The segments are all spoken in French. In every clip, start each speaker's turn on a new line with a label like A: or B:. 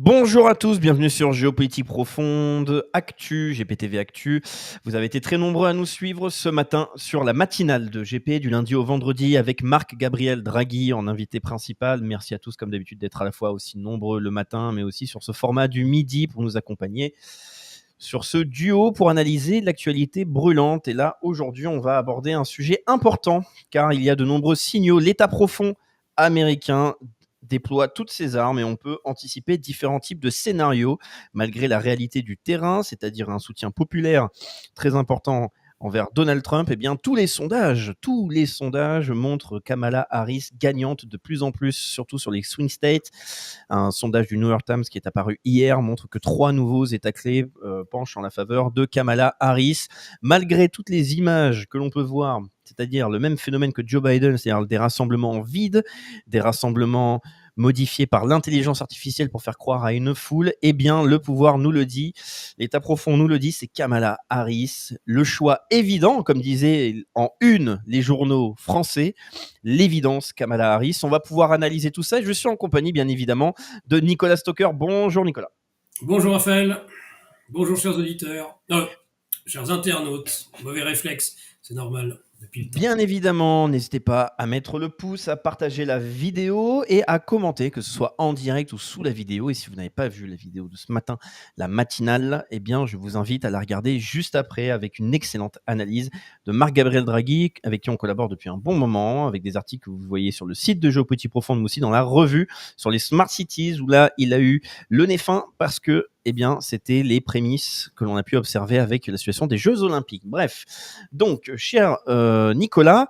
A: Bonjour à tous, bienvenue sur Géopolitique Profonde, Actu, GPTV Actu. Vous avez été très nombreux à nous suivre ce matin sur la matinale de GP du lundi au vendredi avec Marc-Gabriel Draghi en invité principal. Merci à tous comme d'habitude d'être à la fois aussi nombreux le matin mais aussi sur ce format du midi pour nous accompagner sur ce duo pour analyser l'actualité brûlante. Et là, aujourd'hui, on va aborder un sujet important car il y a de nombreux signaux. L'État profond américain déploie toutes ses armes et on peut anticiper différents types de scénarios malgré la réalité du terrain, c'est-à-dire un soutien populaire très important envers Donald Trump. Eh bien, tous les sondages montrent Kamala Harris gagnante de plus en plus, surtout sur les swing states. Un sondage du New York Times qui est apparu hier montre que 3 nouveaux États clés penchent en la faveur de Kamala Harris, malgré toutes les images que l'on peut voir, c'est-à-dire le même phénomène que Joe Biden, c'est-à-dire des rassemblements vides, des rassemblements modifiés par l'intelligence artificielle pour faire croire à une foule. Eh bien, le pouvoir nous le dit, l'État profond nous le dit, c'est Kamala Harris. Le choix évident, comme disaient en une les journaux français, l'évidence Kamala Harris. On va pouvoir analyser tout ça. Je suis en compagnie, bien évidemment, de Nicolas Stocker. Bonjour Nicolas.
B: Bonjour Raphaël, bonjour chers auditeurs, chers internautes, mauvais réflexe, c'est normal depuis le temps.
A: Bien évidemment, n'hésitez pas à mettre le pouce, à partager la vidéo et à commenter, que ce soit en direct ou sous la vidéo. Et si vous n'avez pas vu la vidéo de ce matin, la matinale, eh bien, je vous invite à la regarder juste après avec une excellente analyse de Marc-Gabriel Draghi, avec qui on collabore depuis un bon moment, avec des articles que vous voyez sur le site de Géopolitique Profonde, mais aussi dans la revue sur les Smart Cities, où là, il a eu le nez fin parce que eh bien, c'était les prémices que l'on a pu observer avec la situation des Jeux Olympiques. Bref, donc, cher Nicolas,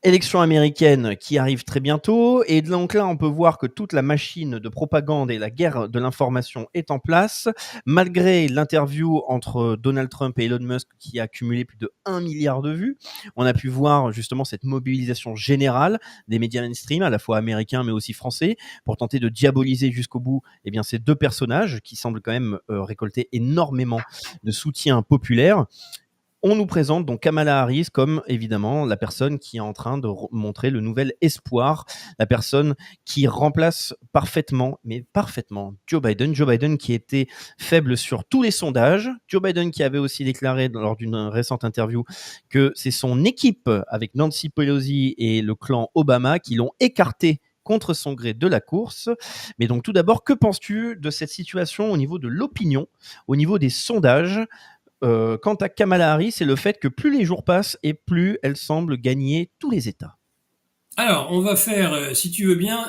A: élection américaine qui arrive très bientôt. Et donc là, on peut voir que toute la machine de propagande et la guerre de l'information est en place. Malgré l'interview entre Donald Trump et Elon Musk qui a cumulé plus de 1 milliard de vues, on a pu voir justement cette mobilisation générale des médias mainstream, à la fois américains mais aussi français, pour tenter de diaboliser jusqu'au bout eh bien, ces deux personnages qui semblent quand même récolter énormément de soutien populaire. On nous présente donc Kamala Harris comme évidemment la personne qui est en train de montrer le nouvel espoir, la personne qui remplace parfaitement, mais parfaitement, Joe Biden. Joe Biden qui était faible sur tous les sondages. Joe Biden qui avait aussi déclaré lors d'une récente interview que c'est son équipe avec Nancy Pelosi et le clan Obama qui l'ont écarté contre son gré de la course. Mais donc tout d'abord, que penses-tu de cette situation au niveau de l'opinion, au niveau des sondages? Quant à Kamala Harris, c'est le fait que plus les jours passent et plus elle semble gagner tous les États.
B: Alors, on va faire, si tu veux bien,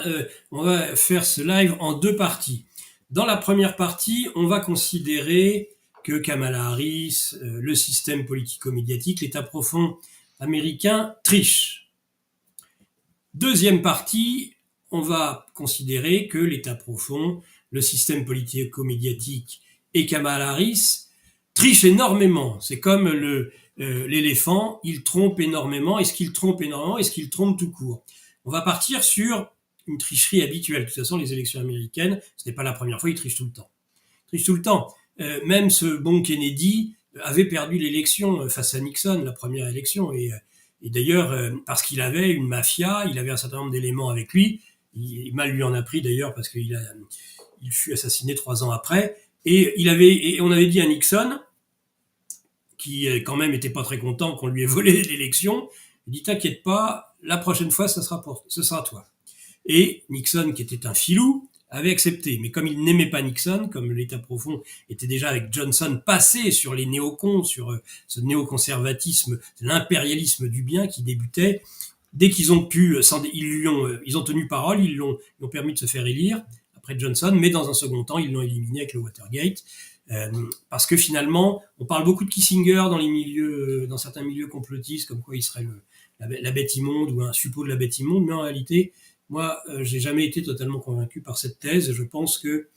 B: on va faire ce live en deux parties. Dans la première partie, on va considérer que Kamala Harris, le système politico-médiatique, l'État profond américain triche. Deuxième partie, on va considérer que l'État profond, le système politico-médiatique et Kamala Harris triche énormément. C'est comme l'éléphant, il trompe énormément. Est-ce qu'il trompe énormément? Est-ce qu'il trompe tout court? On va partir sur une tricherie habituelle. De toute façon, les élections américaines, ce n'est pas la première fois, ils trichent tout le temps. Ils trichent tout le temps. Même ce bon Kennedy avait perdu l'élection face à Nixon, la première élection. Et d'ailleurs, parce qu'il avait une mafia, il avait un certain nombre d'éléments avec lui. Il mal lui en a pris d'ailleurs parce qu'il fut assassiné 3 ans après. Et on avait dit à Nixon, qui quand même était pas très content qu'on lui ait volé l'élection, il dit t'inquiète pas, la prochaine fois ce sera toi. Et Nixon, qui était un filou, avait accepté. Mais comme il n'aimait pas Nixon, comme l'État profond était déjà avec Johnson passé sur les néocons, sur ce néoconservatisme, l'impérialisme du bien qui débutait, dès qu'ils ont pu, ils ont tenu parole, ils l'ont permis de se faire élire après Johnson, mais dans un second temps, ils l'ont éliminé avec le Watergate. Parce que finalement, on parle beaucoup de Kissinger dans certains milieux complotistes, comme quoi il serait la bête immonde ou un suppôt de la bête immonde, mais en réalité, moi, j'ai jamais été totalement convaincu par cette thèse. Je pense que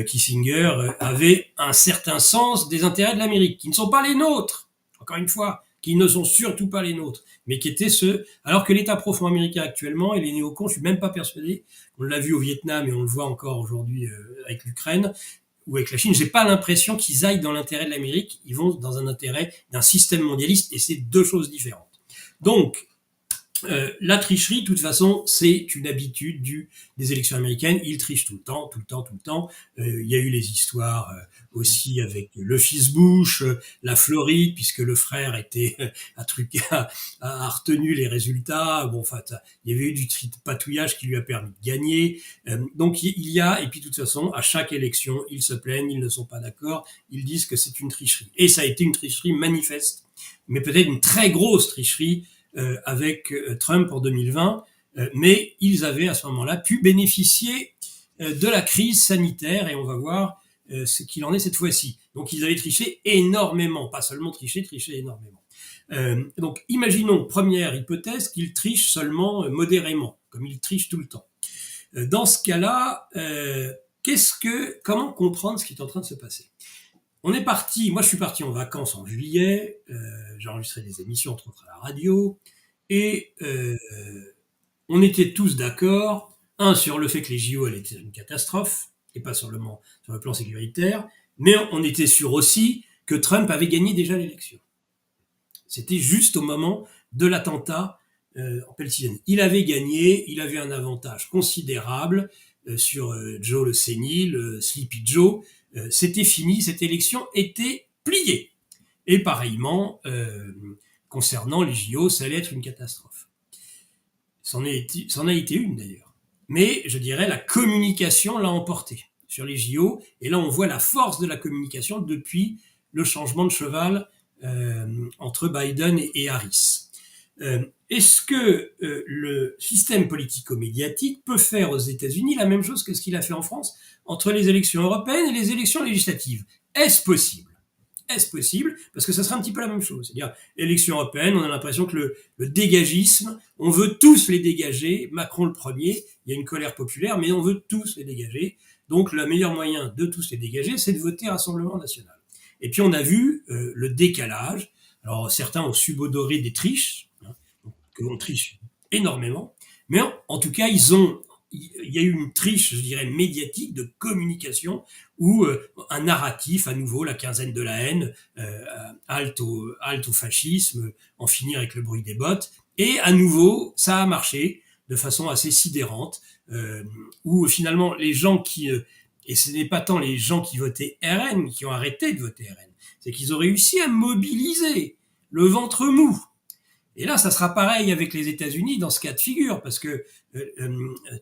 B: Kissinger avait un certain sens des intérêts de l'Amérique, qui ne sont pas les nôtres, encore une fois, qui ne sont surtout pas les nôtres, mais qui étaient ceux... Alors que l'État profond américain actuellement, et les néocons, je suis même pas persuadé, on l'a vu au Vietnam et on le voit encore aujourd'hui avec l'Ukraine, ou avec la Chine, j'ai pas l'impression qu'ils aillent dans l'intérêt de l'Amérique, ils vont dans un intérêt d'un système mondialiste, et c'est deux choses différentes. Donc, La tricherie, de toute façon, c'est une habitude des élections américaines. Ils trichent tout le temps, tout le temps, tout le temps. Il y a eu les histoires aussi avec le fils Bush, la Floride, puisque le frère était a retenu les résultats. Bon, enfin, il y avait eu du patouillage qui lui a permis de gagner. Donc il y a, et puis de toute façon, à chaque élection, ils se plaignent, ils ne sont pas d'accord, ils disent que c'est une tricherie. Et ça a été une tricherie manifeste, mais peut-être une très grosse tricherie avec Trump en 2020, mais ils avaient à ce moment-là pu bénéficier de la crise sanitaire et on va voir ce qu'il en est cette fois-ci. Donc ils avaient triché énormément, pas seulement triché énormément. Donc imaginons, première hypothèse, qu'ils trichent seulement modérément, comme ils trichent tout le temps. Dans ce cas-là, comment comprendre ce qui est en train de se passer? Moi je suis parti en vacances en juillet, j'ai enregistré des émissions entre autres à la radio, et on était tous d'accord, sur le fait que les JO allaient être une catastrophe, et pas seulement sur le plan sécuritaire, mais on était sûr aussi que Trump avait gagné déjà l'élection. C'était juste au moment de l'attentat en Pennsylvanie. Il avait gagné, il avait un avantage considérable sur Joe le sénile, Sleepy Joe. C'était fini, cette élection était pliée. Et pareillement, concernant les JO, ça allait être une catastrophe. C'en a été une d'ailleurs. Mais je dirais la communication l'a emporté sur les JO. Et là, on voit la force de la communication depuis le changement de cheval entre Biden et Harris. Est-ce que le système politico-médiatique peut faire aux États-Unis la même chose que ce qu'il a fait en France entre les élections européennes et les élections législatives? Est-ce possible? Est-ce possible? Parce que ça sera un petit peu la même chose. C'est-à-dire, élection européenne, on a l'impression que le dégagisme, on veut tous les dégager, Macron le premier, il y a une colère populaire, mais on veut tous les dégager. Donc, le meilleur moyen de tous les dégager, c'est de voter Rassemblement national. Et puis, on a vu le décalage. Alors, certains ont subodoré des triches, que l'on triche énormément, mais en tout cas, il y a eu une triche, je dirais, médiatique de communication où un narratif, à nouveau, la quinzaine de la haine, halte au fascisme, en finir avec le bruit des bottes, et à nouveau, ça a marché de façon assez sidérante, où finalement les gens et ce n'est pas tant les gens qui votaient RN qui ont arrêté de voter RN, c'est qu'ils ont réussi à mobiliser le ventre mou. Et là, ça sera pareil avec les États-Unis dans ce cas de figure, parce que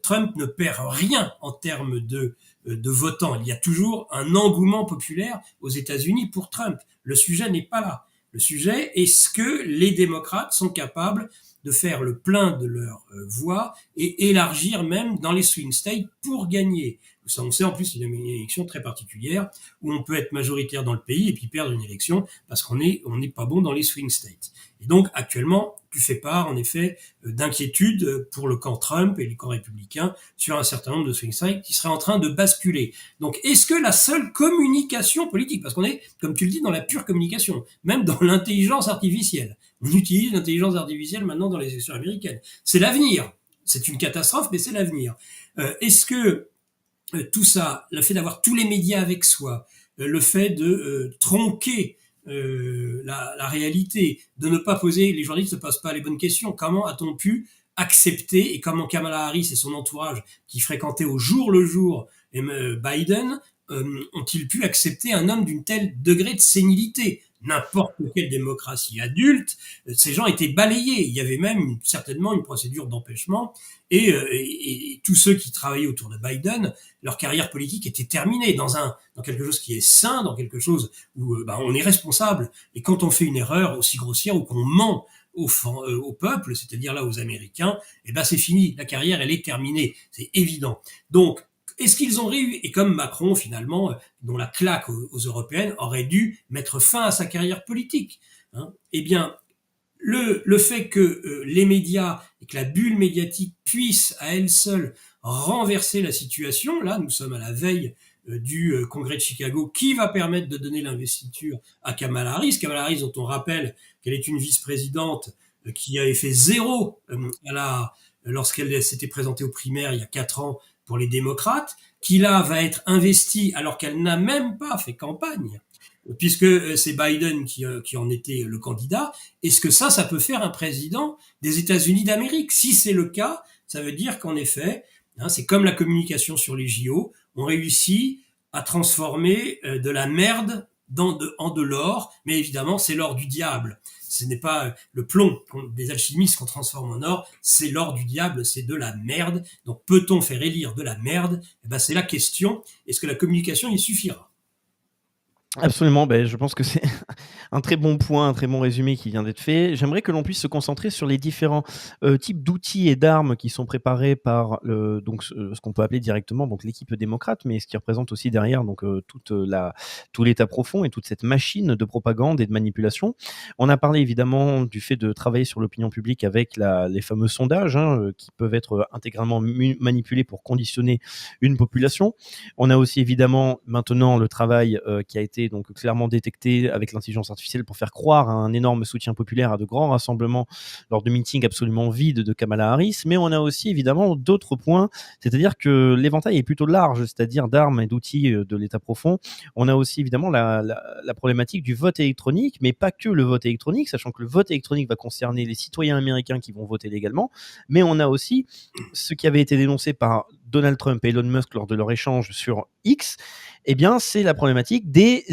B: Trump ne perd rien en termes de votants. Il y a toujours un engouement populaire aux États-Unis pour Trump. Le sujet n'est pas là. Le sujet, est-ce que les démocrates sont capables de faire le plein de leur voix et élargir même dans les swing states pour gagner? On sait en plus qu'il y a une élection très particulière où on peut être majoritaire dans le pays et puis perdre une élection parce qu'on n'est pas bon dans les swing states. Et donc actuellement, tu fais part en effet d'inquiétude pour le camp Trump et le camp républicain sur un certain nombre de swing states qui seraient en train de basculer. Donc est-ce que la seule communication politique, parce qu'on est, comme tu le dis, dans la pure communication, même dans l'intelligence artificielle, on utilise l'intelligence artificielle maintenant dans les élections américaines, c'est l'avenir. C'est une catastrophe, mais c'est l'avenir. Est-ce que tout ça, le fait d'avoir tous les médias avec soi, le fait de tronquer la réalité, de ne pas poser, les journalistes ne posent pas les bonnes questions. Comment a-t-on pu accepter, et comment Kamala Harris et son entourage, qui fréquentaient au jour le jour Biden, ont-ils pu accepter un homme d'une telle degré de sénilité? N'importe quelle démocratie adulte, ces gens étaient balayés. Il y avait même certainement une procédure d'empêchement et tous ceux qui travaillaient autour de Biden, leur carrière politique était terminée dans quelque chose qui est sain, dans quelque chose où on est responsable. Et quand on fait une erreur aussi grossière ou qu'on ment au peuple, c'est-à-dire là aux Américains, c'est fini. La carrière, elle est terminée. C'est évident. Donc, est-ce qu'ils ont réussi? Et comme Macron, finalement, dont la claque aux européennes, aurait dû mettre fin à sa carrière politique. Eh bien, le fait que les médias et que la bulle médiatique puisse à elle seule renverser la situation, là, nous sommes à la veille du congrès de Chicago, qui va permettre de donner l'investiture à Kamala Harris. Kamala Harris, dont on rappelle qu'elle est une vice-présidente qui avait fait 0 lorsqu'elle s'était présentée aux primaires il y a 4 ans pour les démocrates, qui là va être investie alors qu'elle n'a même pas fait campagne puisque c'est Biden qui en était le candidat, est-ce que ça peut faire un président des États-Unis d'Amérique? Si c'est le cas, ça veut dire qu'en effet, c'est comme la communication sur les JO, on réussit à transformer de la merde en de l'or, mais évidemment, c'est l'or du diable. Ce n'est pas le plomb des alchimistes qu'on transforme en or, c'est l'or du diable, c'est de la merde. Donc peut-on faire élire de la merde? C'est la question. Est-ce que la communication y suffira?
A: Absolument, je pense que c'est un très bon point, un très bon résumé qui vient d'être fait. J'aimerais que l'on puisse se concentrer sur les différents, types d'outils et d'armes qui sont préparés par le donc ce qu'on peut appeler directement donc l'équipe démocrate, mais ce qui représente aussi derrière donc, tout l'État profond et toute cette machine de propagande et de manipulation. On a parlé évidemment du fait de travailler sur l'opinion publique avec les fameux sondages, hein, qui peuvent être intégralement manipulés pour conditionner une population. On a aussi évidemment maintenant le travail, qui a été donc clairement détecté avec l'intelligence artificielle pour faire croire à un énorme soutien populaire à de grands rassemblements lors de meetings absolument vides de Kamala Harris. Mais on a aussi évidemment d'autres points, c'est-à-dire que l'éventail est plutôt large, c'est-à-dire d'armes et d'outils de l'État profond. On a aussi évidemment la problématique du vote électronique, mais pas que le vote électronique, sachant que le vote électronique va concerner les citoyens américains qui vont voter légalement, mais on a aussi ce qui avait été dénoncé par Donald Trump et Elon Musk lors de leur échange sur X, eh bien, c'est la problématique des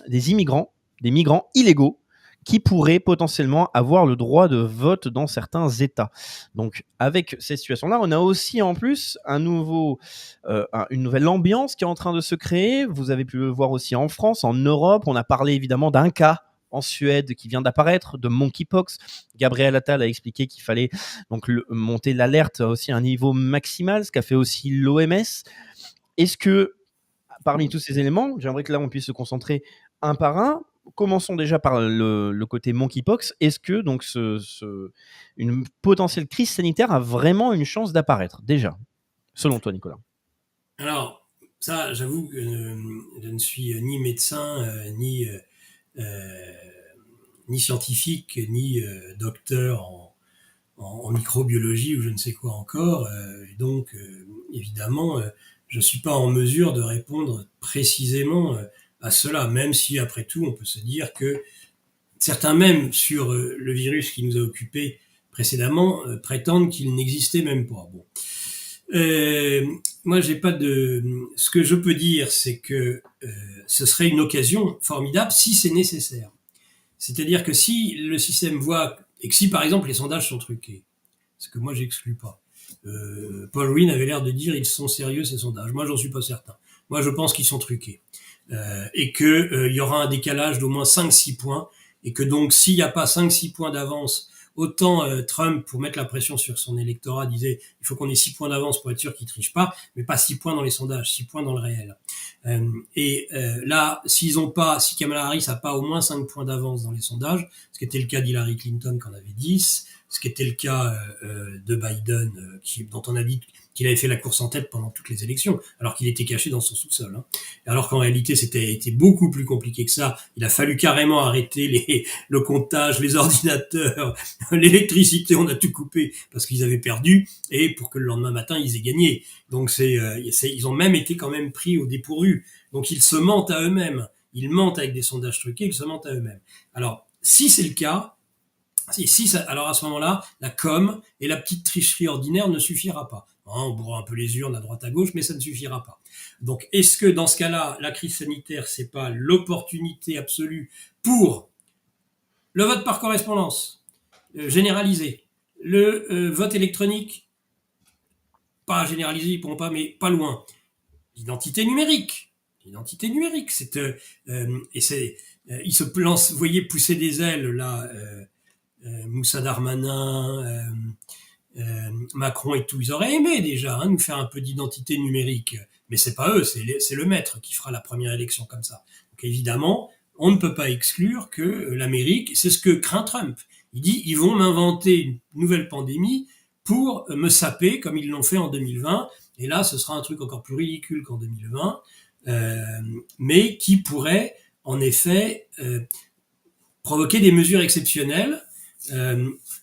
A: immigrants, des migrants illégaux qui pourraient potentiellement avoir le droit de vote dans certains États. Donc, avec cette situation-là, on a aussi en plus une nouvelle ambiance qui est en train de se créer. Vous avez pu le voir aussi en France, en Europe. On a parlé évidemment d'un cas en Suède qui vient d'apparaître, de monkeypox. Gabriel Attal a expliqué qu'il fallait donc monter l'alerte aussi à un niveau maximal, ce qu'a fait aussi l'OMS. Est-ce que, parmi tous ces éléments, j'aimerais que là on puisse se concentrer un par un. Commençons déjà par le côté monkeypox. Est-ce que donc une potentielle crise sanitaire a vraiment une chance d'apparaître déjà, selon toi, Nicolas?
B: Alors, ça, j'avoue que je ne suis ni médecin, euh, ni scientifique, ni docteur en microbiologie ou je ne sais quoi encore. Et donc, évidemment, je ne suis pas en mesure de répondre précisément à cela, même si, après tout, on peut se dire que certains même sur le virus qui nous a occupés précédemment prétendent qu'il n'existait même pas. Bon. Moi, j'ai pas de. Ce que je peux dire, c'est que ce serait une occasion formidable si c'est nécessaire. C'est-à-dire que si le système voit et que si par exemple les sondages sont truqués, ce que moi j'exclus pas. Paul Reen avait l'air de dire ils sont sérieux ces sondages. Moi, j'en suis pas certain. Moi, je pense qu'ils sont truqués et que il y aura un décalage d'au moins 5-6 points et que donc s'il n'y a pas 5-6 points d'avance, autant Trump, pour mettre la pression sur son électorat, disait il faut qu'on ait 6 points d'avance pour être sûr qu'il triche pas, mais pas 6 points dans les sondages, 6 points dans le réel. Là, si Kamala Harris a pas au moins 5 points d'avance dans les sondages, ce qui était le cas d'Hillary Clinton qui en avait 10, ce qui était le cas de Biden, dont on a dit qu'il avait fait la course en tête pendant toutes les élections, alors qu'il était caché dans son sous-sol. Hein. Alors qu'en réalité, c'était beaucoup plus compliqué que ça. Il a fallu carrément arrêter le comptage, les ordinateurs, l'électricité, on a tout coupé parce qu'ils avaient perdu, et pour que le lendemain matin, ils aient gagné. Donc ils ont même été quand même pris au dépourvu. Donc ils se mentent à eux-mêmes. Ils mentent avec des sondages truqués, ils se mentent à eux-mêmes. Alors, si c'est le cas, alors à ce moment-là, la com et la petite tricherie ordinaire ne suffira pas. On bourra un peu les urnes à droite à gauche, mais ça ne suffira pas. Donc, est-ce que dans ce cas-là, la crise sanitaire, c'est pas l'opportunité absolue pour le vote par correspondance généralisé, le vote électronique pas généralisé, ils pourront pas, mais pas loin. L'identité numérique, c'est il se lance, vous voyez pousser des ailes là. Moussa Darmanin, Macron et tout, ils auraient aimé déjà nous faire un peu d'identité numérique, mais c'est pas eux, c'est le maître qui fera la première élection comme ça. Donc évidemment, on ne peut pas exclure que l'Amérique, c'est ce que craint Trump. Il dit ils vont m'inventer une nouvelle pandémie pour me saper comme ils l'ont fait en 2020, et là ce sera un truc encore plus ridicule qu'en 2020, mais qui pourrait en effet provoquer des mesures exceptionnelles.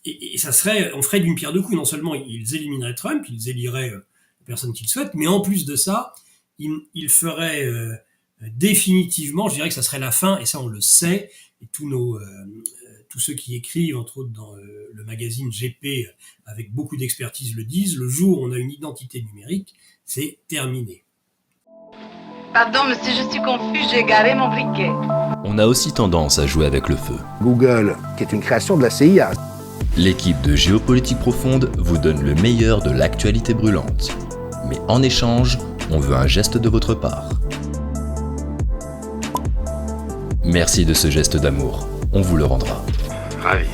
B: Et ça serait, on ferait d'une pierre deux coups. Non seulement ils élimineraient Trump, ils éliraient la personne qu'ils souhaitent, mais en plus de ça, ils feraient définitivement, je dirais que ça serait la fin, et ça on le sait, et tous ceux qui écrivent, entre autres dans le magazine GP, avec beaucoup d'expertise le disent, le jour où on a une identité numérique, c'est terminé.
C: Pardon, monsieur, je suis confus, j'ai garé mon briquet.
D: On a aussi tendance à jouer avec le feu.
E: Google, qui est une création de la CIA.
D: L'équipe de Géopolitique Profonde vous donne le meilleur de l'actualité brûlante. Mais en échange, on veut un geste de votre part. Merci de ce geste d'amour, on vous le rendra.
E: Ravi.